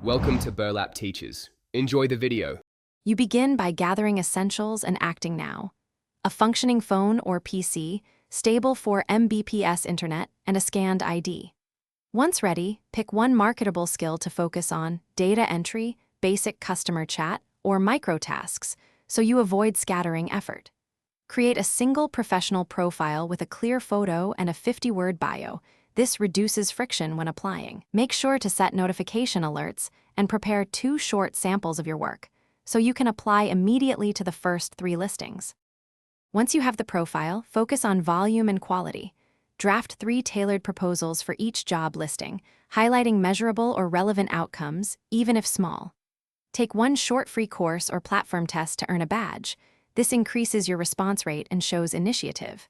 Welcome to Burlap Teachers. Enjoy the video. You begin by gathering essentials and acting now. A functioning phone or PC, stable 4 Mbps internet, and a scanned ID. Once ready, pick one marketable skill to focus on: data entry, basic customer chat, or microtasks, so you avoid scattering effort. Create a single professional profile with a clear photo and a 50-word bio. This reduces friction when applying. Make sure to set notification alerts and prepare 2 short samples of your work, so you can apply immediately to the first 3 listings. Once you have the profile, focus on volume and quality. Draft 3 tailored proposals for each job listing, highlighting measurable or relevant outcomes, even if small. Take 1 short free course or platform test to earn a badge. This increases your response rate and shows initiative.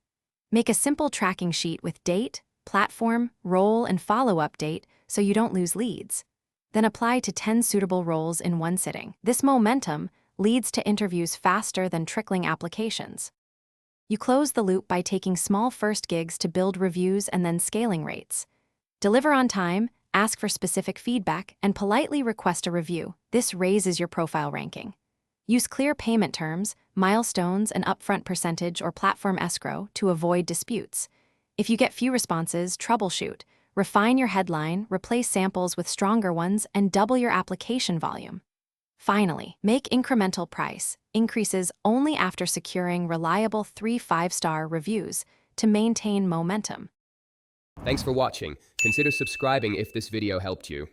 Make a simple tracking sheet with date, platform, role, and follow-up date so you don't lose leads. Then apply to 10 suitable roles in one sitting. This momentum leads to interviews faster than trickling applications. You close the loop by taking small first gigs to build reviews and then scaling rates. Deliver on time, ask for specific feedback, and politely request a review. This raises your profile ranking. Use clear payment terms, milestones, and upfront percentage or platform escrow to avoid disputes. If you get few responses, troubleshoot. Refine your headline, replace samples with stronger ones, and double your application volume. Finally, make incremental price increases only after securing reliable 3 5-star reviews to maintain momentum. Thanks for watching. Consider subscribing if this video helped you.